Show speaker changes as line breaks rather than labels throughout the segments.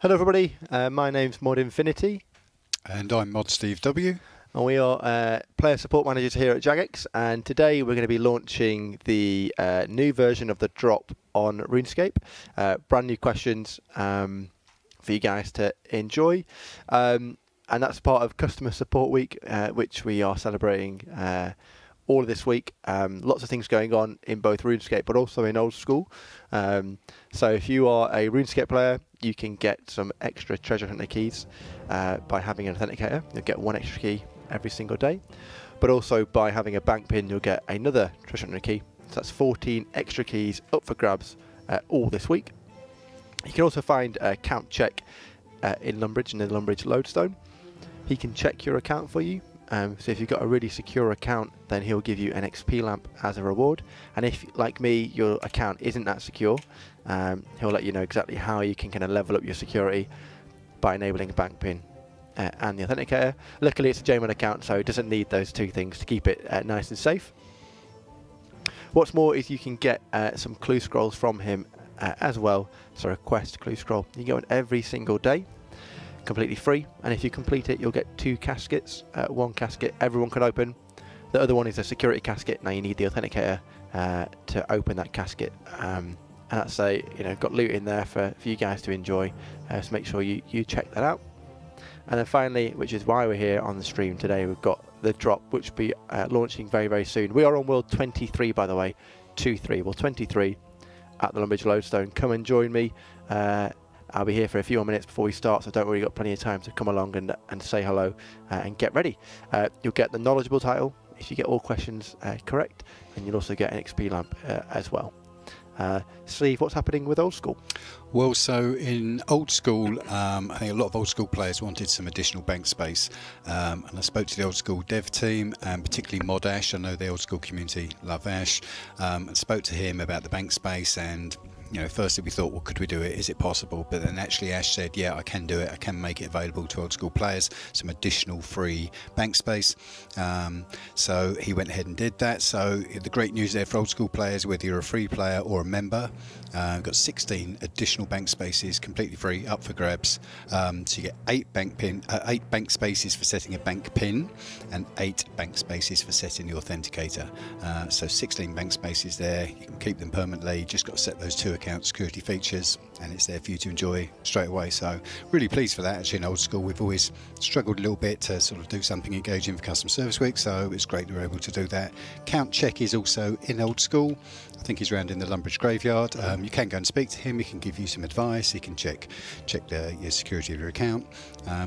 Hello everybody, my name's Mod Infinity.
And I'm Mod Steve W.
And we are player support managers here at Jagex, and today we're going to be launching the new version of the drop on RuneScape. Brand new questions for you guys to enjoy. And that's part of Customer Support Week, which we are celebrating all of this week. Lots of things going on in both RuneScape but also in Old School. So if you are a RuneScape player, you can get some extra treasure hunter keys by having an authenticator. You'll get one extra key every single day. But also by having a bank pin, you'll get another treasure hunter key. So that's 14 extra keys up for grabs all this week. You can also find Count Check in Lumbridge, in the Lumbridge Lodestone. He can check your account for you. So if you've got a really secure account, then he'll give you an XP lamp as a reward. And if, like me, your account isn't that secure, he'll let you know exactly how you can kind of level up your security by enabling a bank pin and the authenticator. Luckily, it's a JMod account, so it doesn't need those two things to keep it nice and safe. What's more is you can get some clue scrolls from him as well. So a quest clue scroll. You can get one every single day, completely free, and if you complete it, you'll get 2 caskets. One casket everyone can open. The other one is a security casket. Now you need the authenticator to open that casket, and that's got loot in there for you guys to enjoy. So make sure you check that out. And then finally, which is why we're here on the stream today, we've got the drop, which will be launching very soon. We are on World 23, by the way, 2-3, World 23 at the Lumbridge Lodestone. Come and join me. I'll be here for a few more minutes before we start, so don't worry, you've got plenty of time to come along and say hello and get ready. You'll get the knowledgeable title if you get all questions correct, and you'll also get an XP lamp as well. Steve, what's happening with Old School?
Well, so in Old School, I think a lot of Old School players wanted some additional bank space, and I spoke to the Old School dev team, and particularly Mod Ash. I know the Old School community love Ash, and spoke to him about the bank space. And firstly we thought, well, could we do it? Is it possible? But then actually Ash said, yeah, I can do it. I can make it available to Old School players, some additional free bank space. So he went ahead and did that. So the great news there for Old School players, whether you're a free player or a member, we've got 16 additional bank spaces completely free up for grabs. So you get 8 bank spaces for setting a bank pin and 8 bank spaces for setting the authenticator. So 16 bank spaces there. You can keep them permanently. You just got to set those 2 account security features, and it's there for you to enjoy straight away. So really pleased for that. Actually, in Old School we've always struggled a little bit to sort of do something engaging for Customer Service Week, so it's great that we're able to do that. Count Check is also in Old School. I think he's around in the Lumbridge graveyard. You can go and speak to him. He can give you some advice. He can check your security of your account.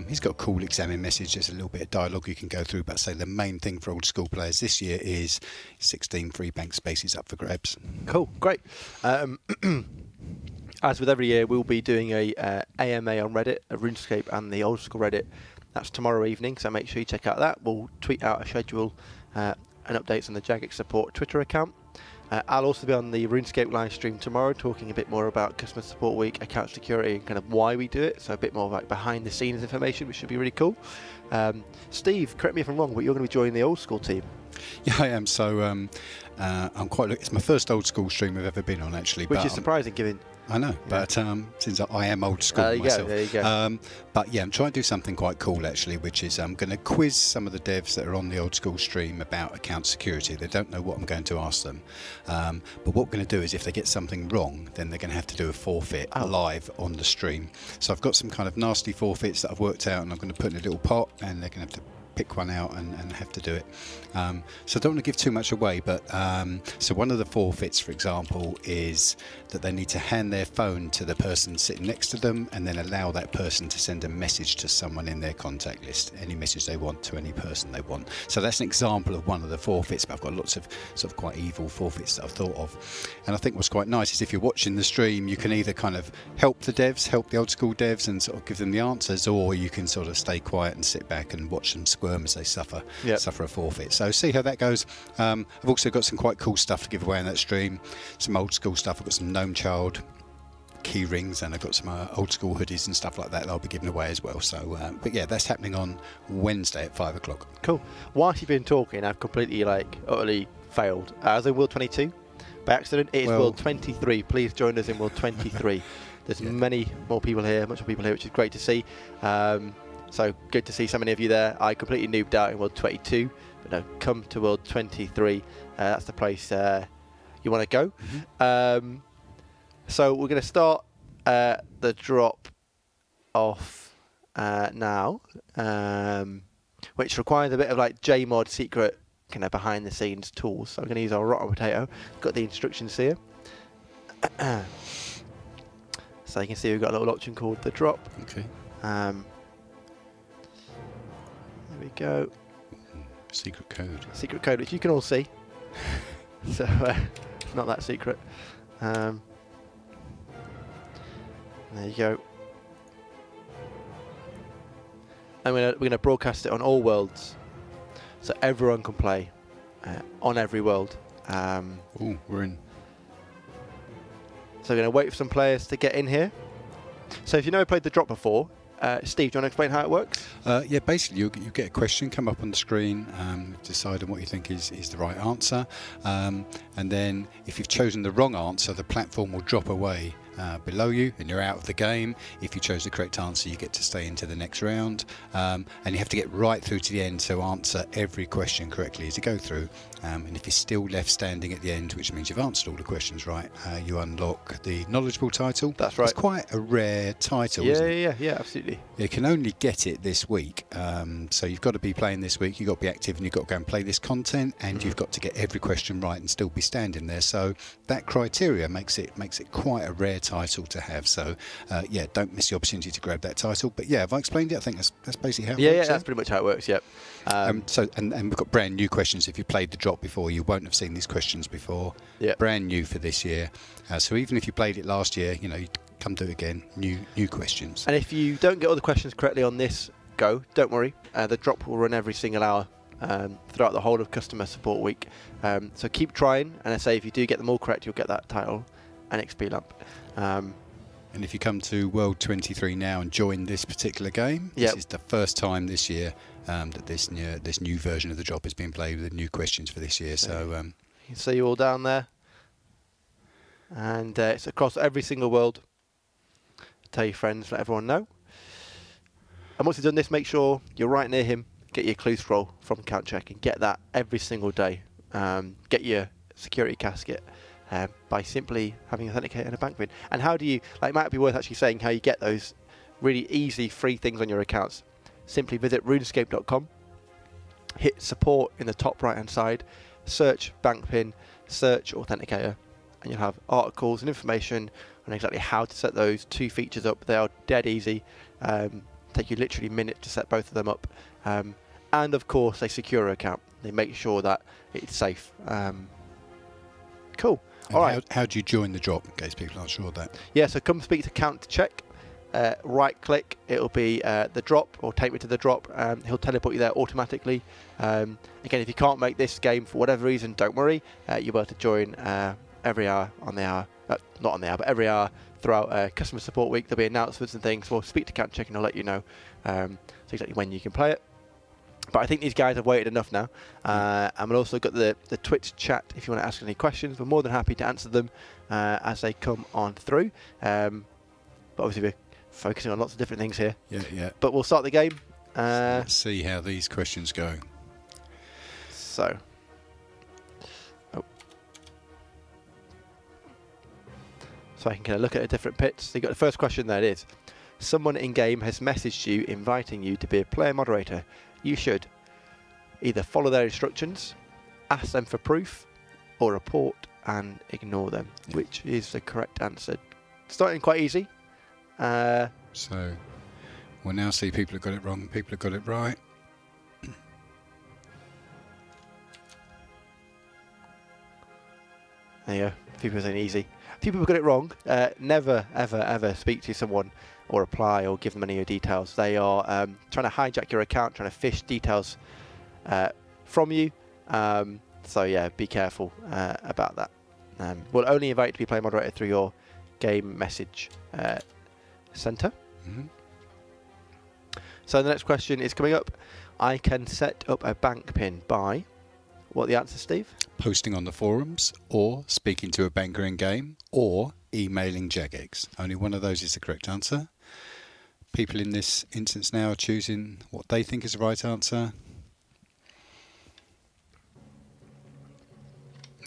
He's got a cool examine message. There's a little bit of dialogue you can go through, but say the main thing for Old School players this year is 16 free bank spaces up for grabs.
Cool, great. As with every year, we'll be doing a AMA on Reddit, a RuneScape and the Old School Reddit. That's tomorrow evening, so make sure you check out that. We'll tweet out a schedule and updates on the Jagex Support Twitter account. I'll also be on the RuneScape live stream tomorrow, talking a bit more about Customer Support Week, account security, and kind of why we do it. So a bit more like behind the scenes information, which should be really cool. Steve, correct me if I'm wrong, but you're going to be joining the Old School team.
Yeah, I am. So I'm quite. It's my first Old School stream I've ever been on, actually.
Which is surprising, given.
I know, but since I am Old School myself.
There you go.
But yeah, I'm trying to do something quite cool actually, which is I'm going to quiz some of the devs that are on the Old School stream about account security. They don't know what I'm going to ask them, but what we're going to do is if they get something wrong, then they're going to have to do a forfeit live on the stream. So I've got some kind of nasty forfeits that I've worked out, and I'm going to put in a little pot, and they're going to have to pick one out and have to do it. So I don't want to give too much away, but so one of the forfeits, for example, is that they need to hand their phone to the person sitting next to them and then allow that person to send a message to someone in their contact list, any message they want to any person they want. So that's an example of one of the forfeits, but I've got lots of sort of quite evil forfeits that I've thought of. And I think what's quite nice is if you're watching the stream, you can either kind of help the devs, help the Old School devs and sort of give them the answers, or you can sort of stay quiet and sit back and watch them squirm as they suffer a forfeit. So see how that goes. I've also got some quite cool stuff to give away in that stream, some Old School stuff. I've got some Gnome Child key rings, and I've got some Old School hoodies and stuff like that I'll be giving away as well. So but yeah, that's happening on Wednesday at 5 o'clock.
Cool. Whilst you've been talking, I've completely utterly failed. I was in World 22 by accident. It is World 23. Please join us in World 23. There's many more people here, much more people here, which is great to see. So good to see so many of you there. I completely noobed out in World 22, but no, come to World 23. That's the place you want to go. So we're going to start the drop off now, which requires a bit of like JMod secret kind of behind the scenes tools. So I'm going to use our rotten potato. Got the instructions here. So you can see we've got a little option called the drop.
Okay.
There we go.
Secret code.
Secret code, which you can all see. So not that secret. There you go. And we're going to broadcast it on all worlds, so everyone can play on every world.
Oh, we're in.
So we're going to wait for some players to get in here. So if you've never played the drop before, Steve, do you want to explain how it works?
Yeah, basically you get a question come up on the screen, decide on what you think is the right answer, and then if you've chosen the wrong answer, the platform will drop away below you and you're out of the game. If you chose the correct answer, you get to stay into the next round, and you have to get right through to the end, so answer every question correctly as you go through, and if you're still left standing at the end, which means you've answered all the questions right, you unlock the knowledgeable title.
That's right.
It's quite a rare title,
Yeah,
isn't it?
yeah, absolutely.
You can only get it this week, so you've got to be playing this week, you've got to be active and you've got to go and play this content, and you've got to get every question right and still be standing there, so that criteria makes it quite a rare title to have. So yeah, don't miss the opportunity to grab that title. But yeah, have I explained it? I think that's basically how it works.
Yeah, that's pretty much how it works, yep.
So and we've got brand new questions. If you played the drop before, you won't have seen these questions before.
Yep.
Brand new for this year. So even if you played it last year, you know, you come do it again, new questions.
And if you don't get all the questions correctly on this go, don't worry. The drop will run every single hour throughout the whole of Customer Support Week. So keep trying, and I say if you do get them all correct, you'll get that title and XP lamp.
And if you come to World 23 now and join this particular game, this is the first time this year that this new version of the drop is being played with the new questions for this year. So
you can see you all down there, and it's across every single world. Tell your friends, let everyone know. And once you've done this, make sure you're right near him. Get your clue scroll from CountCheck and get that every single day. Get your security casket. By simply having Authenticate and a bank pin. And how do you, like, it might be worth actually saying how you get those really easy free things on your accounts. Simply visit runescape.com, hit support in the top right hand side, search bank pin, search Authenticator, and you'll have articles and information on exactly how to set those two features up. They are dead easy, take you literally minutes to set both of them up, and of course a secure account. They make sure that it's safe. Cool. All right.
How do you join the drop, in case people aren't sure of that?
Yeah, so come speak to CountCheck. Right click, it'll be the drop, or take me to the drop. He'll teleport you there automatically. Again, if you can't make this game for whatever reason, don't worry. You're able to join every hour on the hour. Not on the hour, but every hour throughout Customer Support Week. There'll be announcements and things. We'll speak to CountCheck and I'll let you know so exactly when you can play it. But I think these guys have waited enough now. And we've also got the Twitch chat if you want to ask any questions. We're more than happy to answer them as they come on through. But obviously we're focusing on lots of different things here.
Yeah.
But we'll start the game.
Let's see how these questions go.
So I can kind of look at the different pits. So you've got the first question there. It is, someone in-game has messaged you inviting you to be a player moderator. You should either follow their instructions, ask them for proof, or report and ignore them. Which is the correct answer? Starting quite easy.
So we'll now see people have got it wrong, people have got it right.
There you go. People are saying easy. People have got it wrong. Never, ever, ever speak to someone or apply or give them any of your details. They are trying to hijack your account, trying to fish details from you. So yeah, be careful about that. We'll only invite you to be player moderator through your game message center. So the next question is coming up. I can set up a bank pin by... What the answer, Steve?
Posting on the forums, or speaking to a banker in game, or emailing Jagex. Only one of those is the correct answer. People in this instance now are choosing what they think is the right answer.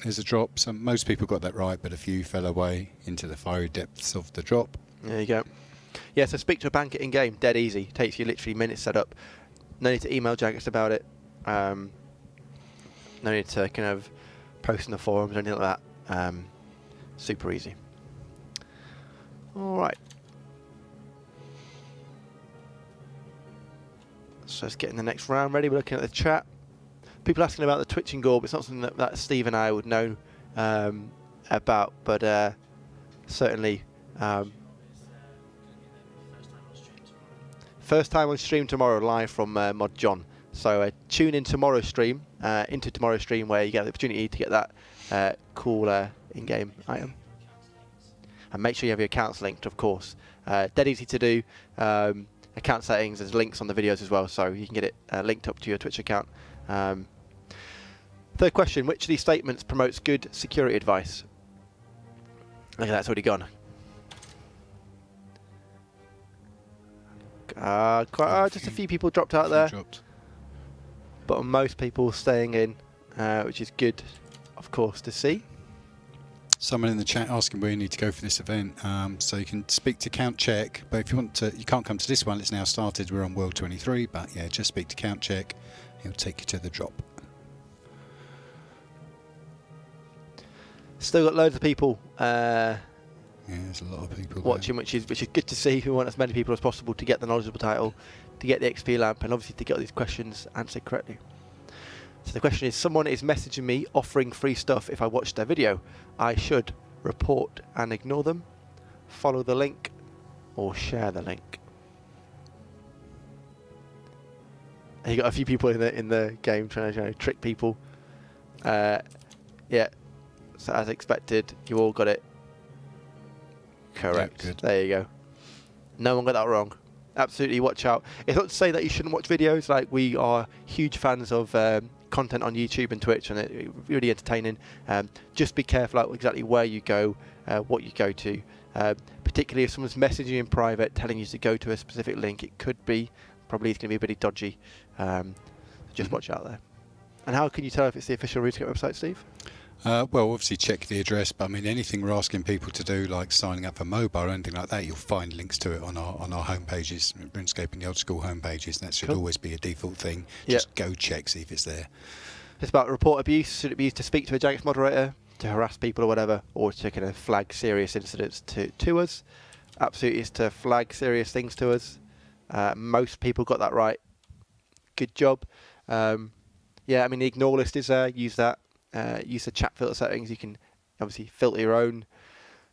There's a drop. So most people got that right, but a few fell away into the fiery depths of the drop.
There you go. Yeah, so speak to a banker in game, dead easy. Takes you literally minutes set up. No need to email Jagex about it. No need to kind of post in the forums or anything like that. Super easy. All right. So let's get in the next round ready. We're looking at the chat. People asking about the twitching orb. It's not something that Steve and I would know about, but certainly first time on stream tomorrow, live from Mod John. So tune in tomorrow's stream, into tomorrow's stream, where you get the opportunity to get that cool in-game item. And make sure you have your accounts linked, of course. Dead easy to do. Account settings, there's links on the videos as well, so you can get it linked up to your Twitch account. Third question, which of these statements promotes good security advice? Look at that, it's already gone. Just a few people dropped out there. But most people staying in, which is good, of course, to see.
Someone in the chat asking where you need to go for this event, so you can speak to Count Check, but if you want to, you can't come to this one, it's now started, we're on World 23, but yeah, just speak to Count Check, he'll take you to the drop.
Still got loads of people
yeah, there's a lot of people
watching, which is good to see. We want as many people as possible to get the knowledgeable title, to get the XP lamp, and obviously to get all these questions answered correctly. So the question is, someone is messaging me offering free stuff if I watch their video. I should report and ignore them, follow the link, or share the link. And you got a few people in the game trying to trick people. Yeah. So as expected, you all got it correct.
Yeah, good.
There you go. No one got that wrong. Absolutely, watch out. It's not to say that you shouldn't watch videos. Like, we are huge fans of content on YouTube and Twitch, and it's really entertaining. Just be careful about exactly where you go, what you go to. Particularly if someone's messaging you in private, telling you to go to a specific link, it could be, probably it's going to be a bit dodgy. Just watch out there. And how can you tell if it's the official RuneScape website, Steve?
Well, obviously check the address, but I mean anything we're asking people to do, like signing up for mobile or anything like that, you'll find links to it on our home pages, RuneScape and the old school home pages, and that should always be a default thing. Just go check, see if it's there.
It's about report abuse. Should it be used to speak to a Jagex moderator, to harass people or whatever, or to kind of flag serious incidents to us? Absolutely, is to flag serious things to us. Most people got that right. Good job. Yeah, I mean the ignore list is there. Use that. Use the chat filter settings. You can obviously filter your own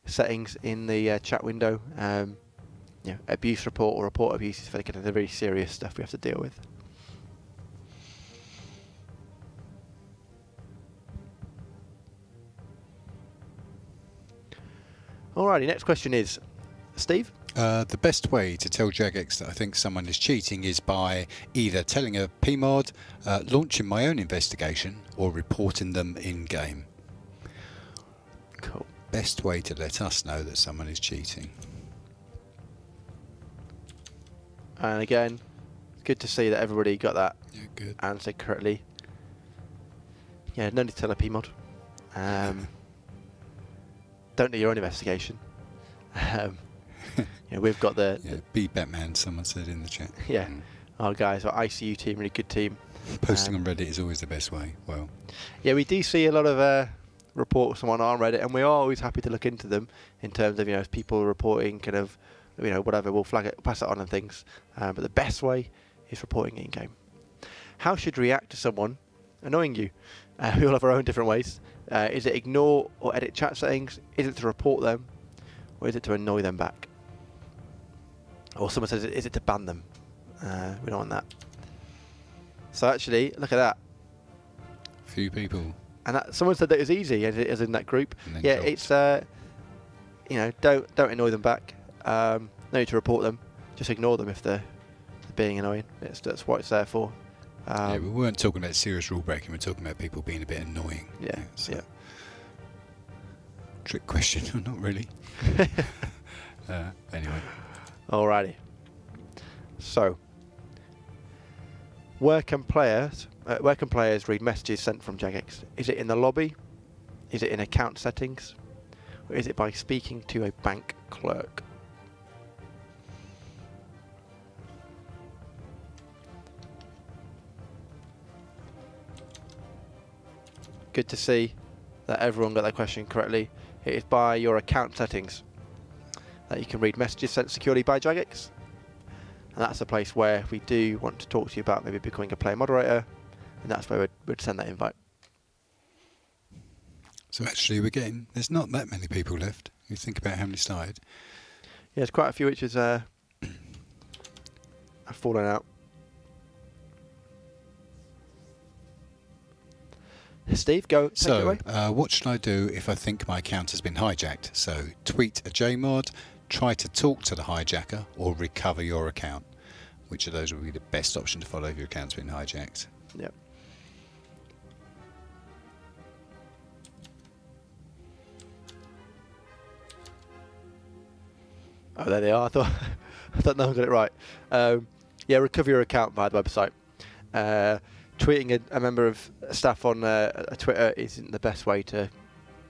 settings in the chat window. Abuse report or report abuse is for kind of the very serious stuff we have to deal with. Alrighty, next question is, Steve?
The best way to tell Jagex that I think someone is cheating is by either telling a PMod, launching my own investigation, or reporting them in-game.
Cool.
Best way to let us know that someone is cheating.
And again, it's good to see that everybody got that
good.
answered correctly. Yeah, no need to tell a PMod. Don't do your own investigation. We've got the
be Batman, someone said in the chat.
Yeah, our guys, our ICU team, really good team.
Posting on Reddit is always the best way. Well,
yeah, we do see a lot of reports on Reddit, and we are always happy to look into them in terms of if people are reporting kind of whatever, we'll flag it, pass it on and things. But the best way is reporting it in game. How should you react to someone annoying you? We all have our own different ways. Is it ignore or edit chat settings? Is it to report them, or is it to annoy them back? Or someone says, is it to ban them? We don't want that. So actually, look at that.
Few people.
And someone said that it was easy, as in that group. Yeah, dropped. It's don't annoy them back. No need to report them. Just ignore them if they're being annoying. That's what it's there for.
Yeah, we weren't talking about serious rule breaking. We're talking about people being a bit annoying.
Yeah.
trick question. Not really. Anyway.
Alrighty. So, where can players read messages sent from Jagex? Is it in the lobby? Is it in account settings? Or is it by speaking to a bank clerk? Good to see that everyone got that question correctly. It is by your account settings that you can read messages sent securely by Jagex. And that's a place where we do want to talk to you about maybe becoming a player moderator, and that's where we'd send that invite.
So actually there's not that many people left. You think about how many started.
Yeah, there's quite a few which have fallen out. Steve, go. Take it away.
What should I do if I think my account has been hijacked? So tweet a JMod, try to talk to the hijacker, or recover your account. Which of those would be the best option to follow if your account's been hijacked?
Yep. Oh, there they are. I thought no one got it right. Yeah, recover your account via the website. Tweeting a member of staff on Twitter isn't the best way to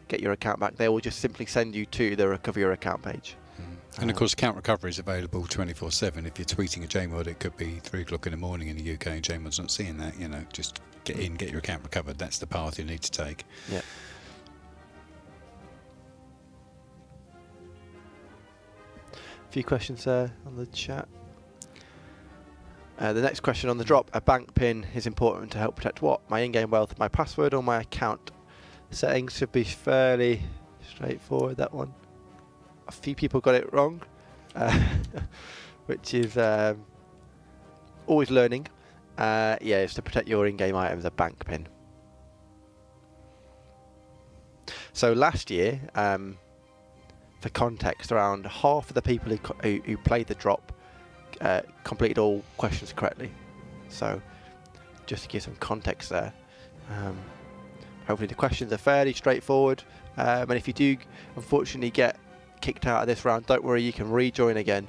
get your account back. They will just simply send you to the recover your account page.
And of course, account recovery is available 24/7. If you're tweeting a JMod, it could be 3 o'clock in the morning in the UK, and JMod's not seeing that. You know, just get in, get your account recovered. That's the path you need to take.
Yeah. A few questions there on the chat. The next question on the drop: a bank pin is important to help protect what? My in-game wealth, my password, or my account? Settings should be fairly straightforward. That one. A few people got it wrong, which is always learning. Yeah, it's to protect your in-game items, a bank pin. So last year, for context, around half of the people who played the drop completed all questions correctly. So just to give some context there. Hopefully the questions are fairly straightforward. And if you do unfortunately get kicked out of this round, don't worry, you can rejoin again.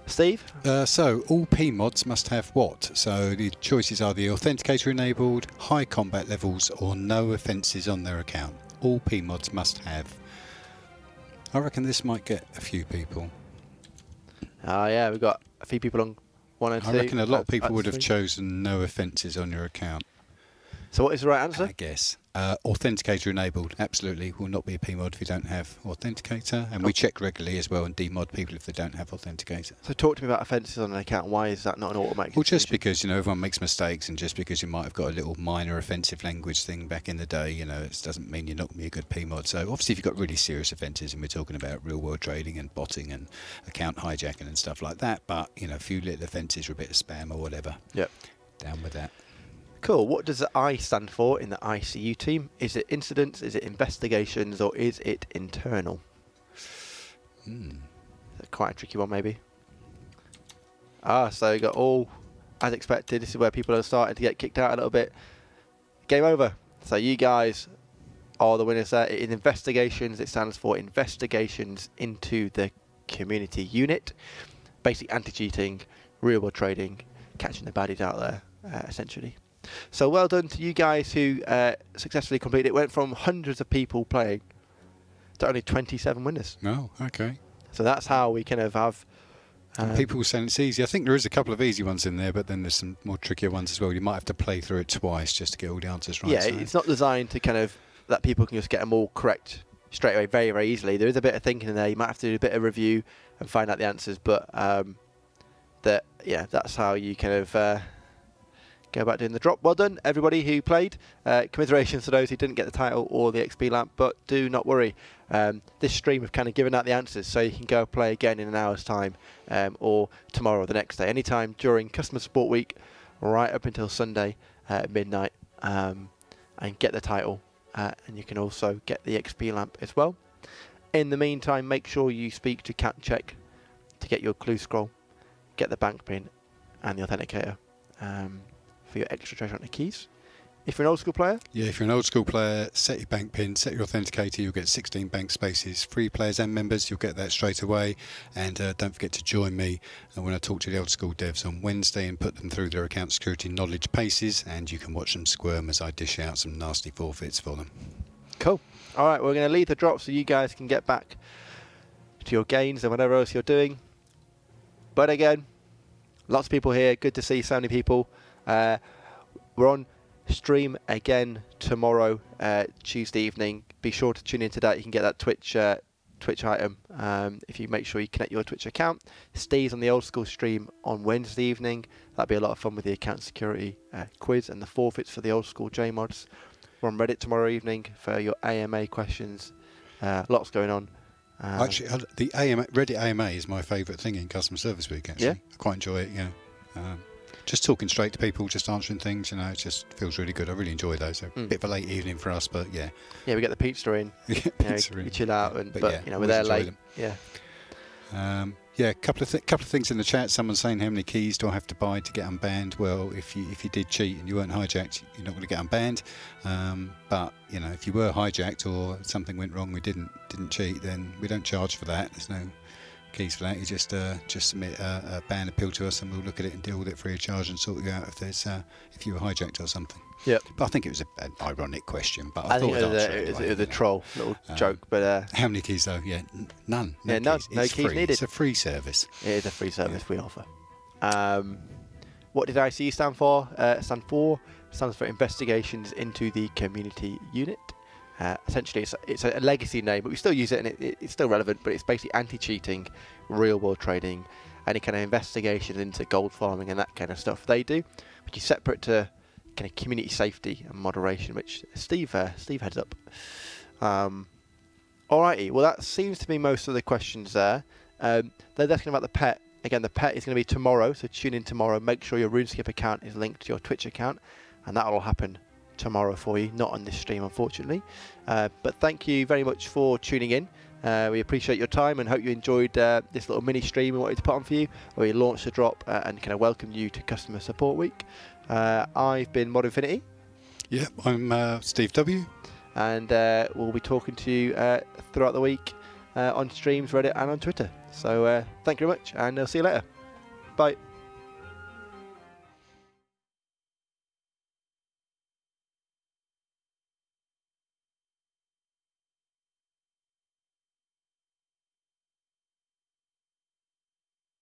Steve?
So all PMods must have what? So the choices are the authenticator enabled, high combat levels, or no offences on their account. All PMods must have. I reckon this might get a few people.
Yeah, we've got a few people on 1 and 2.
I reckon a lot of people would have chosen no offences on your account.
So what is the right answer?
I guess. Authenticator enabled, absolutely. Will not be a PMod if you don't have authenticator. And we check regularly as well and demod people if they don't have authenticator.
So talk to me about offences on an account. Why is that not an automatic?
Well, just because, you know, everyone makes mistakes, and just because you might have got a little minor offensive language thing back in the day, you know, it doesn't mean you're not going to be a good PMod. So obviously if you've got really serious offences, and we're talking about real world trading and botting and account hijacking and stuff like that, but, you know, a few little offences or a bit of spam or whatever.
Yep.
Down with that.
Cool. What does the I stand for in the ICU team? Is it incidents, is it investigations, or is it internal? Quite a tricky one, maybe. So you got all, as expected, this is where people are starting to get kicked out a little bit. Game over. So you guys are the winners there. In investigations, it stands for investigations into the community unit. Basic anti-cheating, real world trading, catching the baddies out there, essentially. So well done to you guys who successfully completed it. Went from hundreds of people playing to only 27 winners.
Oh, okay.
So that's how we kind of have...
people saying it's easy. I think there is a couple of easy ones in there, but then there's some more trickier ones as well. You might have to play through it twice just to get all the answers right.
Yeah,
so
it's not designed to kind of... that people can just get them all correct straight away very, very easily. There is a bit of thinking in there. You might have to do a bit of review and find out the answers, but that's how you kind of... go about doing the drop. Well done, everybody who played. Commiserations to those who didn't get the title or the XP lamp, but do not worry. This stream have kind of given out the answers, so you can go play again in an hour's time, or tomorrow or the next day, anytime during Customer Support Week, right up until Sunday at midnight, and get the title. And you can also get the XP lamp as well. In the meantime, make sure you speak to Cat Check to get your clue scroll, get the bank pin and the authenticator. For your extra treasure hunter keys. if you're an old school player?
Yeah, if you're an old school player, set your bank pin, set your authenticator, you'll get 16 bank spaces. Free players and members, you'll get that straight away. And don't forget to join me when I talk to the old school devs on Wednesday and put them through their account security knowledge paces, and you can watch them squirm as I dish out some nasty forfeits for them.
Cool. All right, we're going to leave the drop so you guys can get back to your gains and whatever else you're doing. But again, lots of people here. Good to see so many people. We're on stream again tomorrow, Tuesday evening. Be sure to tune in to that. You can get that Twitch item if you make sure you connect your Twitch account. Steve's on the old school stream on Wednesday evening. That'll be a lot of fun with the account security quiz and the forfeits for the old school JMods. We're on Reddit tomorrow evening for your AMA questions. Lots going on.
Actually, the Reddit AMA is my favourite thing in Customer Service Week, actually.
Yeah?
I quite enjoy it, just talking straight to people, just answering things, it just feels really good. I really enjoy those. A bit of a late evening for us, but yeah.
Yeah, we get the pizza in. We chill out, we're there late.
Yeah. A couple of things in the chat. Someone's saying, how many keys do I have to buy to get unbanned? Well, if you did cheat and you weren't hijacked, you're not going to get unbanned. But if you were hijacked or something went wrong, we didn't cheat, then we don't charge for that. There's no keys for that. You just submit a ban appeal to us, and we'll look at it and deal with it free of charge and sort you out if you were hijacked or something.
Yeah.
But I think it was an ironic question, but
I
thought
think it was a troll little joke. But
how many keys though? Yeah, none.
No keys needed.
It's a free service.
It is a free service we offer. What did ICU stand for? Stands for Investigations into the Community Unit. Essentially, it's a legacy name, but we still use it, and it's still relevant. But it's basically anti-cheating, real-world trading, any kind of investigations into gold farming and that kind of stuff they do, which is separate to kind of community safety and moderation, which Steve heads up. Alrighty, well that seems to be most of the questions there. They're asking about the pet. Again, the pet is going to be tomorrow, so tune in tomorrow. Make sure your RuneScape account is linked to your Twitch account, and that will happen tomorrow for you, not on this stream unfortunately. But thank you very much for tuning in. We appreciate your time and hope you enjoyed this little mini stream we wanted to put on for you, where we launched the drop and kind of welcome you to Customer Support Week. I've been Mod Infinity.
Yeah, I'm Steve W.
And we'll be talking to you throughout the week on streams, Reddit and on Twitter. So thank you very much, and I'll see you later. Bye.